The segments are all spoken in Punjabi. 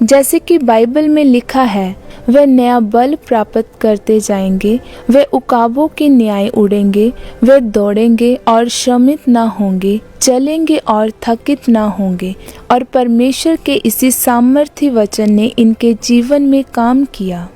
जैसे कि बाइबल में लिखा है, वे नया बल प्राप्त करते जाएंगे, वे उकाबों के न्याय उड़ेंगे, वे दौड़ेंगे और श्रमित न होंगे, चलेंगे और थकित न होंगे। और परमेश्वर के इसी सामर्थ्य वचन ने इनके जीवन में काम किया।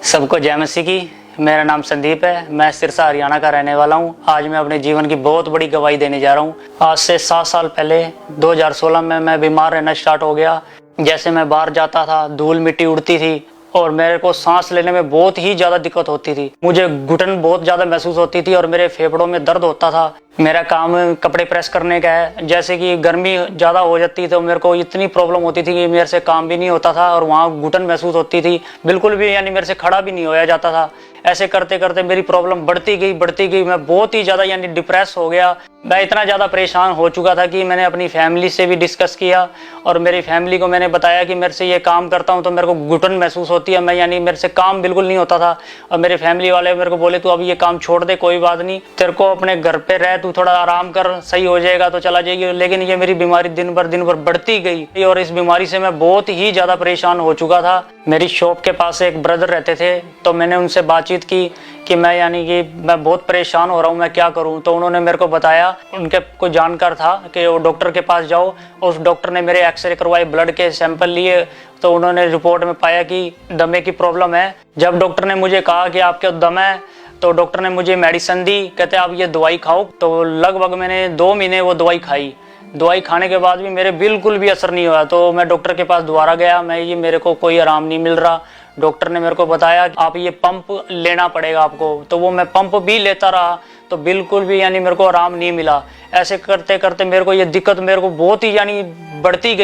सबको जय मसीह की। मेरा नाम संदीप है, मैं सिरसा हरियाणा का रहने वाला हूँ। आज मैं अपने जीवन की बहुत बड़ी गवाही देने जा रहा हूँ। आज से 7 साल पहले 2016 में मैं बीमार रहना स्टार्ट हो गया। जैसे मैं बाहर जाता था, धूल मिट्टी उड़ती थी और मेरे को सांस लेने में बहुत ही ज़्यादा दिक्कत होती थी। मुझे घुटन बहुत ज़्यादा महसूस होती थी और मेरे फेफड़ों में दर्द होता था। मेरा काम कपड़े प्रेस करने का है। जैसे कि गर्मी ज़्यादा हो जाती तो मेरे को इतनी प्रॉब्लम होती थी कि मेरे से काम भी नहीं होता था और वहाँ घुटन महसूस होती थी। बिल्कुल भी यानी मेरे से खड़ा भी नहीं होया जाता था। ऐसे करते करते मेरी प्रॉब्लम बढ़ती गई। मैं बहुत ही ज़्यादा यानी डिप्रेस हो गया। मैं इतना ज़्यादा परेशान हो चुका था कि मैंने अपनी फैमिली से भी डिस्कस किया और मेरी फैमिली को मैंने बताया कि मेरे से ये काम करता हूँ तो मेरे को घुटन महसूस होती है। मैं यानी मेरे से काम बिल्कुल नहीं होता था और मेरे फैमिली वाले मेरे को बोले तू अब ये काम छोड़ दे, कोई बात नहीं, तेरे को अपने घर पे रह, तू थोड़ा आराम कर, सही हो जाएगा तो चला जाएगी। लेकिन ये मेरी बीमारी दिन भर बढ़ती गई और इस बीमारी से मैं बहुत ही ज़्यादा परेशान हो चुका था। मेरी शॉप के पास एक ब्रदर रहते थे तो मैंने उनसे बातचीत की कि मैं यानी कि मैं बहुत परेशान हो रहा हूँ, मैं क्या करूँ। तो उन्होंने मेरे को बताया, उनके कोई जानकार था कि वो डॉक्टर के पास जाओ। उस डॉक्टर ने मेरे एक्सरे करवाए, ब्लड के सैंपल लिए तो उन्होंने रिपोर्ट में पाया कि दमे की प्रॉब्लम है। जब डॉक्टर ने मुझे कहा कि आपके दम है तो डॉक्टर ने मुझे मेडिसिन दी, कहते आप ये दवाई खाओ। तो लगभग मैंने 2 महीने वो दवाई खाई। दवाई खाने के बाद भी मेरे बिल्कुल भी असर नहीं हुआ। तो मैं डॉक्टर के पास दोबारा गया, मेरे को कोई आराम नहीं मिल रहा। डॉक्टर ने मेरे को बताया आप ये पंप लेना पड़ेगा आपको। तो वो मैं पंप भी लेता रहा तो बिल्कुल भी यानी मेरे को आराम नहीं मिला। ऐसे करते करते मेरे को ये दिक्कत मेरे को बहुत ही यानी बढ़ती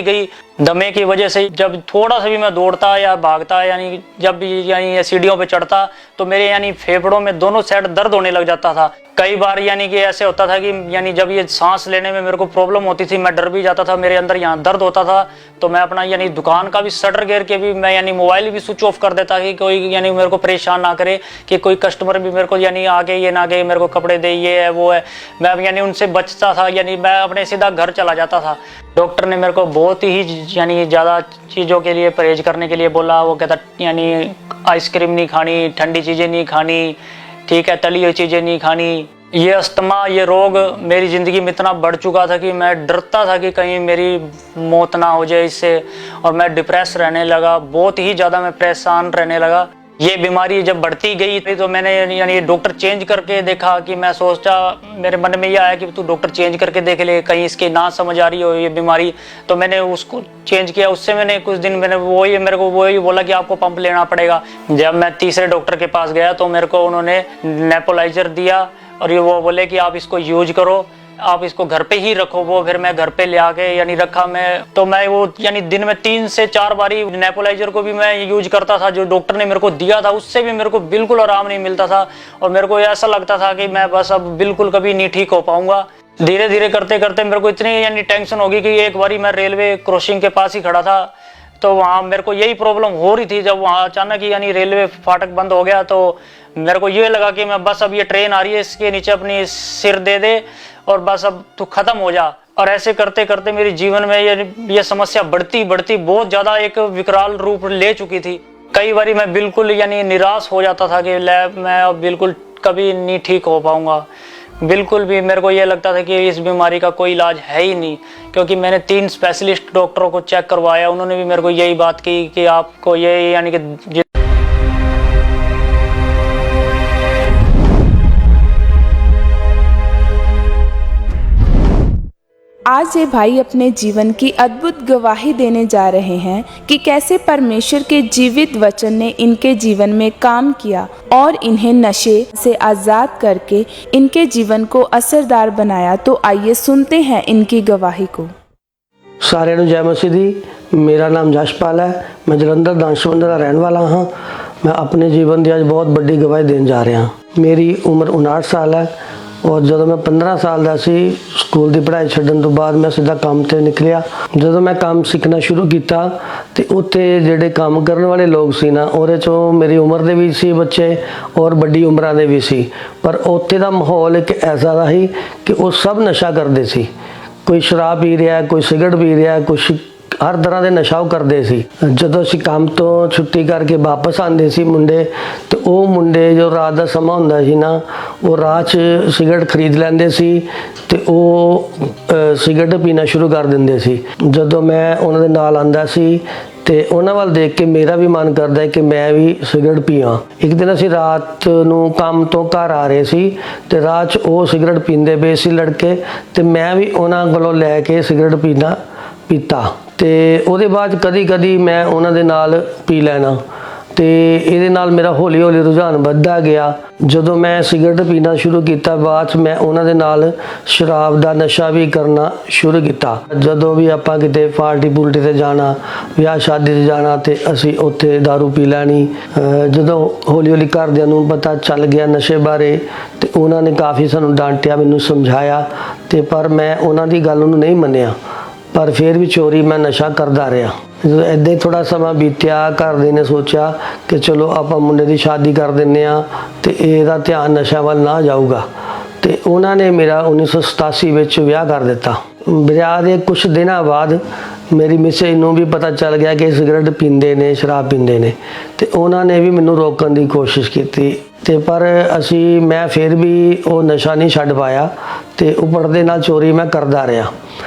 गई। दमे की वजह से जब थोड़ा सा भी मैं दौड़ता या भागता यानी जब भी यानी सीढ़ियों पे चढ़ता तो मेरे यानी फेफड़ों में दोनों साइड दर्द होने लग जाता था। कई बार यानी कि ऐसे होता था कि यानी जब ये सांस लेने में मेरे को प्रॉब्लम होती थी, मैं डर भी जाता था, मेरे अंदर यहाँ दर्द होता था। तो मैं अपना यानी दुकान का भी शटर गिर के भी मैं यानी मोबाइल भी स्विच ऑफ कर देता कि कोई यानी मेरे को परेशान ना करे, कि कोई कस्टमर भी मेरे को यानी आके ये ना कहे मेरे को कपड़े दे, ये है वो है। मैं यानी उनसे बचता था, यानी मैं अपने सीधा घर चला जाता था। डॉक्टर ने मेरे को बहुत ही यानी ज़्यादा चीज़ों के लिए परहेज करने के लिए बोला। वो कहता यानी आइसक्रीम नहीं खानी, ठंडी चीज़ें नहीं खानी, ठीक है, तली हुई चीज़ें नहीं खानी। ये अस्थमा, ये रोग मेरी ज़िंदगी में इतना बढ़ चुका था कि मैं डरता था कि कहीं मेरी मौत ना हो जाए इससे। और मैं डिप्रेस रहने लगा, बहुत ही ज़्यादा मैं परेशान रहने लगा। ये बीमारी जब बढ़ती गई तो मैंने यानी डॉक्टर चेंज करके देखा कि मैं सोचा, मेरे मन में ये आया कि तू डॉक्टर चेंज करके देख ले, कहीं इसकी ना समझ आ रही हो ये बीमारी। तो मैंने उसको चेंज किया। उससे मैंने कुछ दिन मैंने मेरे को वही बोला कि आपको पंप लेना पड़ेगा। जब मैं तीसरे डॉक्टर के पास गया तो मेरे को उन्होंने नेबुलाइजर दिया और ये वो बोले कि आप इसको यूज करो, आप इसको घर पे ही रखो। वो फिर मैं घर पे ले आके यानी रखा। मैं वो यानी दिन में 3 से 4 बारी नेबुलाइजर को भी मैं यूज करता था जो डॉक्टर ने मेरे को दिया था। उससे भी मेरे को बिल्कुल आराम नहीं मिलता था और मेरे को ऐसा लगता था कि मैं बस अब बिल्कुल कभी नहीं ठीक हो पाऊंगा। धीरे धीरे करते करते मेरे को इतनी यानी टेंशन होगी कि एक बारी मैं रेलवे क्रॉसिंग के पास ही खड़ा था तो वहाँ मेरे को यही प्रॉब्लम हो रही थी। जब वहाँ अचानक यानी रेलवे फाटक बंद हो गया तो मेरे को ये लगा कि मैं बस अब ये ट्रेन आ रही है, इसके नीचे अपनी सिर दे दे और बस अब तू खत्म हो जा। और ऐसे करते करते मेरे जीवन में ये समस्या बढ़ती बहुत ज़्यादा एक विकराल रूप ले चुकी थी। कई बारी मैं बिल्कुल यानी निराश हो जाता था कि मैं अब बिल्कुल कभी नहीं ठीक हो पाऊंगा। बिल्कुल भी मेरे को ये लगता था कि इस बीमारी का कोई इलाज है ही नहीं, क्योंकि मैंने 3 स्पेशलिस्ट डॉक्टरों को चेक करवाया। उन्होंने भी मेरे को यही बात की कि आपको ये यानी कि आज ये भाई अपने जीवन की अद्भुत गवाही देने जा रहे हैं कि कैसे परमेश्वर के जीवित वचन ने इनके जीवन में काम किया और इन्हें नशे से आज़ाद करके इनके जीवन को असरदार बनाया। तो आइए सुनते हैं इनकी गवाही को। सारे ਨੂੰ जय मसीह दी। मेरा नाम जशपाल है, मैं जलंधर दानशमंद का रहने वाला हाँ। मैं अपने जीवन की आज बहुत बड़ी गवाही देने जा रहा। मेरी उम्र 59 साल है और जब मैं 15 साल का सी स्कूल की पढ़ाई छड्डन तो बाद मैं सीधा काम ते निकलिया। जब मैं काम सीखना शुरू किया तो उत्ते जेडे काम करने वाले लोग सी ना, उहदे चों मेरी उम्र के भी सी बच्चे और बड़ी उम्र के भी सी, पर उत्ते का माहौल एक ऐसा था कि वो सब नशा करते सी। कोई शराब पी रहा है, कोई सिगरेट पी रहा है, कोई ਹਰ ਤਰ੍ਹਾਂ ਦੇ ਨਸ਼ਾ ਉਹ ਕਰਦੇ ਸੀ। ਜਦੋਂ ਅਸੀਂ ਕੰਮ ਤੋਂ ਛੁੱਟੀ ਕਰਕੇ ਵਾਪਸ ਆਉਂਦੇ ਸੀ ਮੁੰਡੇ, ਤੇ ਉਹ ਮੁੰਡੇ ਜੋ ਰਾਤ ਦਾ ਸਮਾਂ ਹੁੰਦਾ ਸੀ ਨਾ, ਉਹ ਰਾਹ 'ਚ ਸਿਗਰਟ ਖਰੀਦ ਲੈਂਦੇ ਸੀ ਤੇ ਉਹ ਸਿਗਰਟ ਪੀਣਾ ਸ਼ੁਰੂ ਕਰ ਦਿੰਦੇ ਸੀ। ਜਦੋਂ ਮੈਂ ਉਹਨਾਂ ਦੇ ਨਾਲ ਆਂਦਾ ਸੀ ਤੇ ਉਹਨਾਂ ਵੱਲ ਦੇਖ ਕੇ ਮੇਰਾ ਵੀ ਮਨ ਕਰਦਾ ਹੈ ਕਿ ਮੈਂ ਵੀ ਸਿਗਰਟ ਪੀਵਾਂ। ਇੱਕ ਦਿਨ ਅਸੀਂ ਰਾਤ ਨੂੰ ਕੰਮ ਤੋਂ ਘਰ ਆ ਰਹੇ ਸੀ ਤੇ ਰਾਹ 'ਚ ਉਹ ਸਿਗਰਟ ਪੀਂਦੇ ਪਏ ਸੀ ਲੜਕੇ, ਤੇ ਮੈਂ ਵੀ ਉਹਨਾਂ ਕੋਲੋਂ ਲੈ ਕੇ ਸਿਗਰਟ ਪੀਤਾ ਤੇ ਉਹਦੇ ਬਾਅਦ ਕਦੀ ਮੈਂ ਉਹਨਾਂ ਦੇ ਨਾਲ ਪੀ ਲੈਣਾ, ਤੇ ਇਹਦੇ ਨਾਲ ਮੇਰਾ ਹੌਲੀ ਹੌਲੀ ਰੁਝਾਨ ਵੱਧਦਾ ਗਿਆ। ਜਦੋਂ ਮੈਂ ਸਿਗਰਟ ਪੀਣਾ ਸ਼ੁਰੂ ਕੀਤਾ, ਬਾਅਦ 'ਚ ਮੈਂ ਉਹਨਾਂ ਦੇ ਨਾਲ ਸ਼ਰਾਬ ਦਾ ਨਸ਼ਾ ਵੀ ਕਰਨਾ ਸ਼ੁਰੂ ਕੀਤਾ। ਜਦੋਂ ਵੀ ਆਪਾਂ ਕਿਤੇ ਪਾਰਟੀ ਪੁਲਟੀ ਤੇ ਜਾਣਾ, ਵਿਆਹ ਸ਼ਾਦੀ ਤੇ ਜਾਣਾ, ਤੇ ਅਸੀਂ ਉੱਥੇ दारू ਪੀ ਲੈਣੀ। ਜਦੋਂ ਹੌਲੀ ਹੌਲੀ ਘਰਦਿਆਂ ਨੂੰ ਪਤਾ ਚੱਲ ਗਿਆ ਨਸ਼ੇ ਬਾਰੇ, ਤੇ ਉਹਨਾਂ ਨੇ ਕਾਫੀ ਸਾਨੂੰ ਡਾਂਟਿਆ, ਮੈਨੂੰ ਸਮਝਾਇਆ, ਤੇ ਪਰ ਮੈਂ ਉਹਨਾਂ ਦੀ ਗੱਲ ਨੂੰ ਨਹੀਂ ਮੰਨਿਆ। ਪਰ ਫਿਰ ਵੀ ਚੋਰੀ ਮੈਂ ਨਸ਼ਾ ਕਰਦਾ ਰਿਹਾ। ਜਦੋਂ ਇੱਦਾਂ ਹੀ ਥੋੜਾ ਸਮਾਂ ਬੀਤਿਆ, ਘਰਦੇ ਨੇ ਸੋਚਿਆ ਕਿ ਚਲੋ ਆਪਾਂ ਮੁੰਡੇ ਦੀ ਸ਼ਾਦੀ ਕਰ ਦਿੰਦੇ ਆ ਤੇ ਇਹਦਾ ਧਿਆਨ ਨਸ਼ਾ ਵੱਲ ਨਾ ਜਾਊਗਾ, ਤੇ ਉਹਨਾਂ ਨੇ ਮੇਰਾ 1987 ਵਿੱਚ ਵਿਆਹ ਕਰ ਦਿੱਤਾ। ਵਿਆਹ ਦੇ ਕੁਝ ਦਿਨਾਂ ਬਾਅਦ ਮੇਰੀ ਮਿਸੇਜ ਨੂੰ ਵੀ ਪਤਾ ਚੱਲ ਗਿਆ ਕਿ ਸਿਗਰਟ ਪੀਂਦੇ ਨੇ, ਸ਼ਰਾਬ ਪੀਂਦੇ ਨੇ, ਤੇ ਉਹਨਾਂ ਨੇ ਵੀ ਮੈਨੂੰ ਰੋਕਣ ਦੀ ਕੋਸ਼ਿਸ਼ ਕੀਤੀ, ਤੇ ਪਰ ਮੈਂ ਫਿਰ ਵੀ ਉਹ ਨਸ਼ਾ ਨਹੀਂ ਛੱਡ ਪਾਇਆ, ਤੇ ਉੱਪਰ ਦੇ ਨਾਲ ਚੋਰੀ ਮੈਂ ਕਰਦਾ ਰਿਹਾ।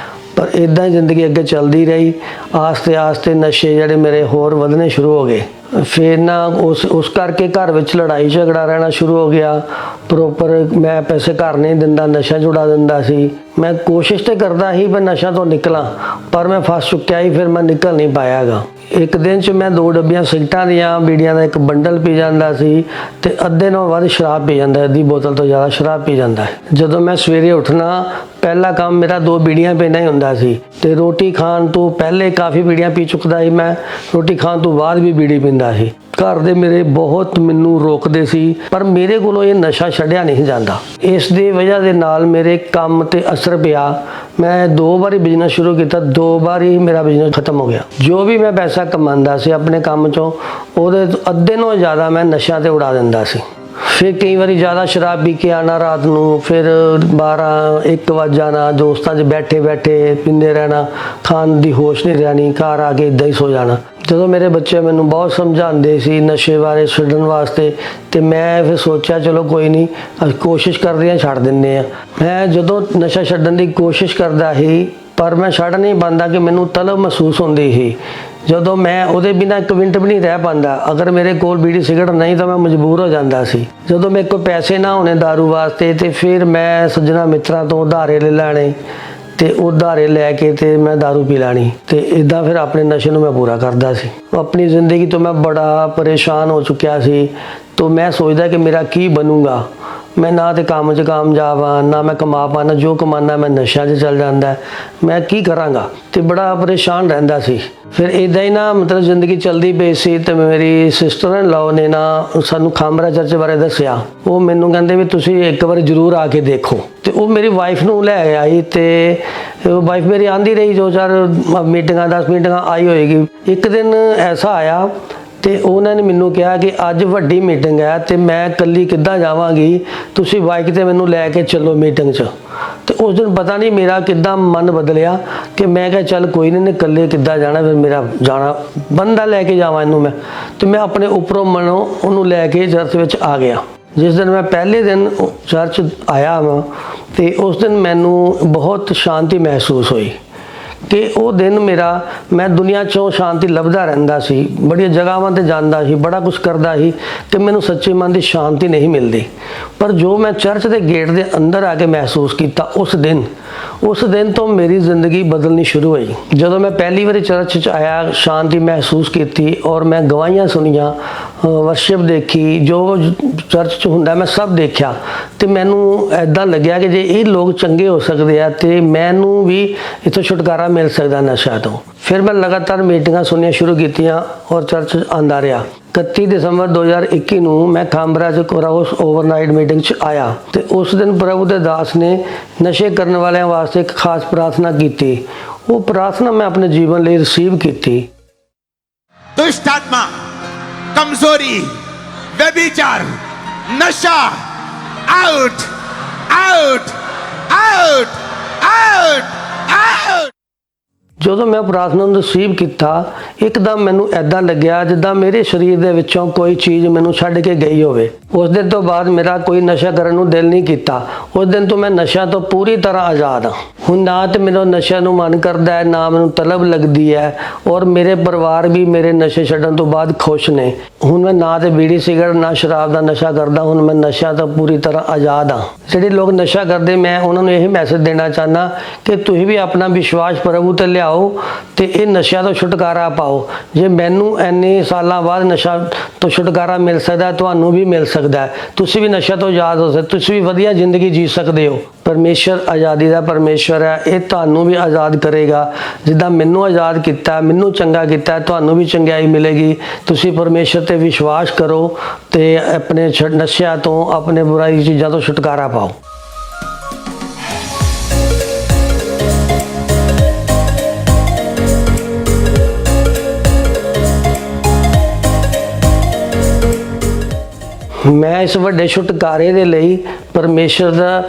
ਪਰ ਇਦਾਂ ਹੀ ਜ਼ਿੰਦਗੀ ਅੱਗੇ ਚੱਲਦੀ ਰਹੀ। ਆਸਤੇ ਨਸ਼ੇ ਜਿਹੜੇ ਮੇਰੇ ਹੋਰ ਵਧਣੇ ਸ਼ੁਰੂ ਹੋ ਗਏ। ਫਿਰ ਨਾ ਉਸ ਕਰਕੇ ਘਰ ਵਿੱਚ ਲੜਾਈ ਝਗੜਾ ਰਹਿਣਾ ਸ਼ੁਰੂ ਹੋ ਗਿਆ। ਪ੍ਰੋਪਰ ਮੈਂ ਪੈਸੇ ਘਰ ਨਹੀਂ ਦਿੰਦਾ, ਨਸ਼ਾ ਛੁਡਾ ਦਿੰਦਾ ਸੀ। ਮੈਂ ਕੋਸ਼ਿਸ਼ ਤੇ ਕਰਦਾ ਸੀ ਪਰ ਨਸ਼ਾ ਤੋਂ ਨਿਕਲਾਂ, ਪਰ ਮੈਂ ਫਸ ਚੁੱਕਿਆ ਸੀ, ਫਿਰ ਮੈਂ ਨਿਕਲ ਨਹੀਂ ਪਾਇਆਗਾ। ਇੱਕ ਦਿਨ 'ਚ ਮੈਂ 2 ਡੱਬੀਆਂ ਸਿਗਰਟਾਂ ਦੀਆਂ ਬੀੜੀਆਂ ਦਾ ਇੱਕ ਬੰਡਲ ਪੀ ਜਾਂਦਾ ਸੀ, ਤੇ ਅੱਧੇ ਨਾਲੋਂ ਵੱਧ ਸ਼ਰਾਬ ਪੀ ਜਾਂਦਾ, ਅੱਧੀ ਬੋਤਲ ਤੋਂ ਜ਼ਿਆਦਾ ਸ਼ਰਾਬ ਪੀ ਜਾਂਦਾ ਹੈ। ਜਦੋਂ ਮੈਂ ਸਵੇਰੇ ਉੱਠਣਾ, ਪਹਿਲਾ ਕੰਮ ਮੇਰਾ 2 ਬੀੜੀਆਂ ਪੀਣਾ ਹੀ ਹੁੰਦਾ ਸੀ, ਤੇ ਰੋਟੀ ਖਾਣ ਤੋਂ ਪਹਿਲੇ ਕਾਫੀ ਬੀੜੀਆਂ ਪੀ ਚੁੱਕਦਾ ਸੀ ਮੈਂ, ਰੋਟੀ ਖਾਣ ਤੋਂ ਬਾਅਦ ਵੀ ਬੀੜੀ ਪੀਂਦਾ ਸੀ। ਘਰ ਦੇ ਮੇਰੇ ਬਹੁਤ ਮੈਨੂੰ ਰੋਕਦੇ ਸੀ, ਪਰ ਮੇਰੇ ਕੋਲੋਂ ਇਹ ਨਸ਼ਾ ਛੱਡਿਆ ਨਹੀਂ ਜਾਂਦਾ। ਇਸ ਦੀ ਵਜ੍ਹਾ ਦੇ ਨਾਲ ਮੇਰੇ ਕੰਮ ਤੇ ਅਸਰ ਪਿਆ। ਮੈਂ 2 ਵਾਰੀ ਬਿਜ਼ਨਸ ਸ਼ੁਰੂ ਕੀਤਾ, 2 ਵਾਰੀ ਮੇਰਾ ਬਿਜ਼ਨਸ ਖਤਮ ਹੋ ਗਿਆ। ਜੋ ਵੀ ਮੈਂ ਪੈਸਾ ਕਮਾਉਂਦਾ ਸੀ ਆਪਣੇ ਕੰਮ 'ਚੋਂ, ਉਹਦੇ ਅੱਧੇ ਨਾਲੋਂ ਜ਼ਿਆਦਾ ਮੈਂ ਨਸ਼ਿਆਂ ਤੇ ਉਡਾ ਦਿੰਦਾ ਸੀ। ਫਿਰ ਕਈ ਵਾਰੀ ਜ਼ਿਆਦਾ ਸ਼ਰਾਬ ਪੀ ਕੇ ਆਉਣਾ ਰਾਤ ਨੂੰ, ਫਿਰ 12-1 ਵਜੇ ਜਾਣਾ, ਦੋਸਤਾਂ 'ਚ ਬੈਠੇ ਪੀਂਦੇ ਰਹਿਣਾ, ਖਾਣ ਦੀ ਹੋਸ਼ ਨਹੀਂ ਰਹਿਣੀ, ਘਰ ਆ ਕੇ ਇੱਦਾਂ ਹੀ ਸੋ ਜਾਣਾ। ਜਦੋਂ ਮੇਰੇ ਬੱਚੇ ਮੈਨੂੰ ਬਹੁਤ ਸਮਝਾਉਂਦੇ ਸੀ ਨਸ਼ੇ ਬਾਰੇ ਛੱਡਣ ਵਾਸਤੇ, ਤੇ ਮੈਂ ਫਿਰ ਸੋਚਿਆ ਚਲੋ ਕੋਈ ਨਹੀਂ, ਅਸੀਂ ਕੋਸ਼ਿਸ਼ ਕਰਦੇ ਹਾਂ, ਛੱਡ ਦਿੰਦੇ ਹਾਂ। ਮੈਂ ਜਦੋਂ ਨਸ਼ਾ ਛੱਡਣ ਦੀ ਕੋਸ਼ਿਸ਼ ਕਰਦਾ ਸੀ, ਪਰ ਮੈਂ ਛੱਡ ਨਹੀਂ ਪਾਉਂਦਾ ਕਿ ਮੈਨੂੰ ਤਲਬ ਮਹਿਸੂਸ ਹੁੰਦੀ ਸੀ। ਜਦੋਂ ਮੈਂ ਉਹਦੇ ਬਿਨਾਂ 1 ਮਿੰਟ ਵੀ ਨਹੀਂ ਰਹਿ ਪਾਉਂਦਾ। ਅਗਰ ਮੇਰੇ ਕੋਲ ਬੀੜੀ ਸਿਗਰਟ ਨਹੀਂ ਤਾਂ ਮੈਂ ਮਜਬੂਰ ਹੋ ਜਾਂਦਾ ਸੀ। ਜਦੋਂ ਮੇਰੇ ਕੋਲ ਪੈਸੇ ਨਾ ਹੋਣੇ दारू ਵਾਸਤੇ, ਤੇ ਫਿਰ ਮੈਂ ਸੱਜਣਾ ਮਿੱਤਰਾਂ ਤੋਂ ਉਧਾਰੇ ਲੈ ਲੈਣੇ, ਤੇ ਉਧਾਰੇ ਲੈ ਕੇ ਤੇ ਮੈਂ दारू ਪੀ ਲੈਣੀ, ਤੇ ਇਦਾਂ ਫਿਰ ਆਪਣੇ ਨਸ਼ੇ ਨੂੰ ਮੈਂ ਪੂਰਾ ਕਰਦਾ ਸੀ। ਆਪਣੀ ਜ਼ਿੰਦਗੀ ਤੋਂ ਮੈਂ ਬੜਾ ਪਰੇਸ਼ਾਨ ਹੋ ਚੁੱਕਿਆ ਸੀ। ਤਾਂ ਮੈਂ ਸੋਚਦਾ ਕਿ ਮੇਰਾ ਕੀ ਬਣੂਗਾ। ਮੈਂ ਨਾ ਤੇ ਕੰਮ 'ਚ ਕਾਮਯਾਬ ਹਾਂ, ਨਾ ਮੈਂ ਕਮਾ ਪਾਉਂਦਾ, ਜੋ ਕਮਾਉਂਦਾ ਮੈਂ ਨਸ਼ਿਆਂ 'ਚ ਚੱਲ ਜਾਂਦਾ, ਮੈਂ ਕੀ ਕਰਾਂਗਾ, ਤੇ ਬੜਾ ਪਰੇਸ਼ਾਨ ਰਹਿੰਦਾ ਸੀ। ਫਿਰ ਇਦਾਂ ਹੀ ਨਾ ਮਤਲਬ ਜ਼ਿੰਦਗੀ ਚੱਲਦੀ ਪਈ ਸੀ, ਤੇ ਮੇਰੀ ਸਿਸਟਰ ਇਨ ਲਾਅ ਨੇ ਨਾ ਸਾਨੂੰ ਖਾਮਰਾ ਚਰਚ ਬਾਰੇ ਦੱਸਿਆ। ਉਹ ਮੈਨੂੰ ਕਹਿੰਦੇ ਵੀ ਤੁਸੀਂ ਇੱਕ ਵਾਰ ਜ਼ਰੂਰ ਆ ਕੇ ਦੇਖੋ, ਤੇ ਉਹ ਮੇਰੀ ਵਾਈਫ ਨੂੰ ਲੈ ਆਈ, ਤੇ ਵਾਈਫ ਮੇਰੀ ਆਂਦੀ ਰਹੀ 2-4 ਮੀਟਿੰਗਾਂ, 10 ਮੀਟਿੰਗਾਂ ਆਈ ਹੋਏਗੀ। ਇੱਕ ਦਿਨ ਐਸਾ ਆਇਆ, ਤੇ ਉਹਨਾਂ ਨੇ ਮੈਨੂੰ ਕਿਹਾ ਕਿ ਅੱਜ ਵੱਡੀ ਮੀਟਿੰਗ ਹੈ, ਤੇ ਮੈਂ ਇਕੱਲੀ ਕਿੱਦਾਂ ਜਾਵਾਂਗੀ, ਤੁਸੀਂ ਬਾਈਕ ਤੇ ਮੈਨੂੰ ਲੈ ਕੇ ਚੱਲੋ ਮੀਟਿੰਗ 'ਚ। ਤੇ ਉਸ ਦਿਨ ਪਤਾ ਨਹੀਂ ਮੇਰਾ ਕਿੱਦਾਂ ਮਨ ਬਦਲਿਆ ਕਿ ਮੈਂ ਕਿਹਾ ਚੱਲ ਕੋਈ ਨਹੀਂ, ਇਕੱਲੇ ਕਿੱਦਾਂ ਜਾਣਾ, ਫਿਰ ਮੇਰਾ ਜਾਣਾ ਬੰਦਾ ਲੈ ਕੇ ਜਾਵਾਂ ਇਹਨੂੰ ਮੈਂ। ਤੇ ਮੈਂ ਆਪਣੇ ਉੱਪਰੋਂ ਮਨੋਂ ਉਹਨੂੰ ਲੈ ਕੇ ਚਰਚ ਵਿੱਚ ਆ ਗਿਆ। ਜਿਸ ਦਿਨ ਮੈਂ ਪਹਿਲੇ ਦਿਨ ਚਰਚ ਆਇਆ ਵਾਂ, ਤੇ ਉਸ ਦਿਨ ਮੈਨੂੰ ਬਹੁਤ ਸ਼ਾਂਤੀ ਮਹਿਸੂਸ ਹੋਈ ਕਿ ਉਹ ਦਿਨ ਮੇਰਾ, ਮੈਂ ਦੁਨੀਆ 'ਚੋਂ ਸ਼ਾਂਤੀ ਲੱਭਦਾ ਰਹਿੰਦਾ ਸੀ, ਬੜੀਆਂ ਜਗ੍ਹਾਵਾਂ 'ਤੇ ਜਾਂਦਾ ਸੀ, ਬੜਾ ਕੁਝ ਕਰਦਾ ਸੀ, ਤੇ ਮੈਨੂੰ ਸੱਚੇ ਮਨ ਦੀ ਸ਼ਾਂਤੀ ਨਹੀਂ ਮਿਲਦੀ। ਪਰ ਜੋ ਮੈਂ ਚਰਚ ਦੇ ਗੇਟ ਦੇ ਅੰਦਰ ਆ ਕੇ ਮਹਿਸੂਸ ਕੀਤਾ, ਉਸ ਦਿਨ ਤੋਂ ਮੇਰੀ ਜ਼ਿੰਦਗੀ ਬਦਲਣੀ ਸ਼ੁਰੂ ਹੋਈ। ਜਦੋਂ ਮੈਂ ਪਹਿਲੀ ਵਾਰੀ ਚਰਚ 'ਚ ਆਇਆ, ਸ਼ਾਂਤੀ ਮਹਿਸੂਸ ਕੀਤੀ, ਔਰ ਮੈਂ ਗਵਾਹੀਆਂ ਸੁਣੀਆਂ, ਵਰਸ਼ਿਪ ਦੇਖੀ, ਜੋ ਚਰਚ 'ਚ ਹੁੰਦਾ ਮੈਂ ਸਭ ਦੇਖਿਆ, ਤੇ ਮੈਨੂੰ ਐਦਾਂ ਲੱਗਿਆ ਕਿ ਜੇ ਇਹ ਲੋਕ ਚੰਗੇ ਹੋ ਸਕਦੇ ਆ, ਤੇ ਮੈਨੂੰ ਵੀ ਇੱਥੋਂ ਛੁਟਕਾਰਾ ਮਿਲ ਸਕਦਾ ਨਸ਼ਾ ਤੋਂ। ਫਿਰ ਮੈਂ ਲਗਾਤਾਰ ਮੀਟਿੰਗਾਂ ਸੁਣਨੀਆਂ ਸ਼ੁਰੂ ਕੀਤੀਆਂ, ਔਰ ਚਰਚ ਆਉਂਦਾ ਰਿਹਾ। 31 ਦਸੰਬਰ 2021 ਨੂੰ ਮੈਂ ਖਾਮਰਾ 'ਚ ਕਰੌਸ ਓਵਰਨਾਈਟ ਮੀਟਿੰਗ 'ਚ ਆਇਆ, ਤੇ ਉਸ ਦਿਨ ਪ੍ਰਭੂ ਦੇ ਦਾਸ ਨੇ ਨਸ਼ੇ ਕਰਨ ਵਾਲਿਆਂ ਵਾਸਤੇ ਇੱਕ ਖਾਸ ਪ੍ਰਾਰਥਨਾ ਕੀਤੀ। ਉਹ ਪ੍ਰਾਰਥਨਾ ਮੈਂ ਆਪਣੇ ਜੀਵਨ ਲਈ ਰਿਸੀਵ ਕੀਤੀ। दुष्ट आत्मा, कमजोरी, व्यभिचार, नशा, out out out out out. ਜਦੋਂ ਮੈਂ ਪ੍ਰਾਰਥਨਾ ਨੂੰ ਰਿਸੀਵ ਕੀਤਾ, ਇੱਕਦਮ ਮੈਨੂੰ ਐਦਾਂ ਲੱਗਿਆ ਜਿੱਦਾਂ ਮੇਰੇ ਸਰੀਰ ਦੇ ਵਿੱਚੋਂ ਕੋਈ ਚੀਜ਼ ਮੈਨੂੰ ਛੱਡ ਕੇ ਗਈ ਹੋਵੇ। ਉਸ ਦਿਨ ਤੋਂ ਬਾਅਦ ਮੇਰਾ ਕੋਈ ਨਸ਼ਾ ਕਰਨ ਨੂੰ ਦਿਲ ਨਹੀਂ ਕੀਤਾ। ਉਸ ਦਿਨ ਤੋਂ ਮੈਂ ਨਸ਼ਿਆਂ ਤੋਂ ਪੂਰੀ ਤਰ੍ਹਾਂ ਆਜ਼ਾਦ ਹਾਂ। ਹੁਣ ਨਾ ਤੇ ਮੈਨੂੰ ਨਸ਼ਿਆਂ ਨੂੰ ਮਨ ਕਰਦਾ ਹੈ, ਨਾ ਮੈਨੂੰ ਤਲਬ ਲੱਗਦੀ ਹੈ, ਔਰ ਮੇਰੇ ਪਰਿਵਾਰ ਵੀ ਮੇਰੇ ਨਸ਼ੇ ਛੱਡਣ ਤੋਂ ਬਾਅਦ ਖੁਸ਼ ਨੇ। ਹੁਣ ਮੈਂ ਨਾ ਤੇ ਬੀੜੀ ਸਿਗਰਟ ਨਾ ਸ਼ਰਾਬ ਦਾ ਨਸ਼ਾ ਕਰਦਾ। ਹੁਣ ਮੈਂ ਨਸ਼ਿਆਂ ਤੋਂ ਪੂਰੀ ਤਰ੍ਹਾਂ ਆਜ਼ਾਦ ਹਾਂ। ਜਿਹੜੇ ਲੋਕ ਨਸ਼ਾ ਕਰਦੇ, ਮੈਂ ਉਹਨਾਂ ਨੂੰ ਇਹ ਮੈਸੇਜ ਦੇਣਾ ਚਾਹੁੰਦਾ ਕਿ ਤੁਸੀਂ ਵੀ ਆਪਣਾ ਵਿਸ਼ਵਾਸ ਪ੍ਰਭੂ ਤੇ ਲਿਆਓ ਤੇ ਇਹ ਨਸ਼ਿਆਂ ਤੋਂ ਛੁਟਕਾਰਾ ਪਾਓ। ਜੇ ਮੈਨੂੰ ਇੰਨੇ ਸਾਲਾਂ ਬਾਅਦ ਨਸ਼ਾ ਤੋਂ ਛੁਟਕਾਰਾ ਮਿਲ ਸਕਦਾ, ਤੁਹਾਨੂੰ ਵੀ ਮਿਲ ਸਕਦਾ ਹੈ। ਤੁਸੀਂ ਵੀ ਨਸ਼ਾ ਤੋਂ ਆਜ਼ਾਦ ਹੋ ਸਕਦੇ, ਤੁਸੀਂ ਵੀ ਵਧੀਆ ਜ਼ਿੰਦਗੀ ਜੀ ਸਕਦੇ ਹੋ। ਪਰਮੇਸ਼ਰ ਆਜ਼ਾਦੀ ਦਾ ਪਰਮੇਸ਼ਰ ਹੈ, ਇਹ ਤੁਹਾਨੂੰ ਵੀ ਆਜ਼ਾਦ ਕਰੇਗਾ। ਜਿੱਦਾਂ ਮੈਨੂੰ ਆਜ਼ਾਦ ਕੀਤਾ, ਮੈਨੂੰ ਚੰਗਾ ਕੀਤਾ, ਤੁਹਾਨੂੰ ਵੀ ਚੰਗਿਆਈ ਮਿਲੇਗੀ। ਤੁਸੀਂ ਪਰਮੇਸ਼ਰ ਤੇ ਵਿਸ਼ਵਾਸ ਕਰੋ ਤੇ ਆਪਣੇ ਨਸ਼ਿਆਂ ਤੋਂ, ਆਪਣੇ ਬੁਰਾਈ ਚੀਜ਼ਾਂ ਤੋਂ ਛੁਟਕਾਰਾ ਪਾਓ। ਮੈਂ ਇਸ ਵੱਡੇ ਛੁਟਕਾਰੇ ਦੇ ਲਈ ਪਰਮੇਸ਼ਰ ਦਾ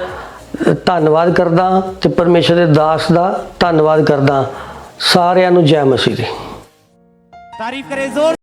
ਧੰਨਵਾਦ ਕਰਦਾ ਤੇ ਪਰਮੇਸ਼ਰ ਦੇ ਦਾਸ ਦਾ ਧੰਨਵਾਦ ਕਰਦਾ। ਸਾਰਿਆਂ ਨੂੰ ਜੈ ਮਸੀਹ ਦੀ। तारीफ करे जोर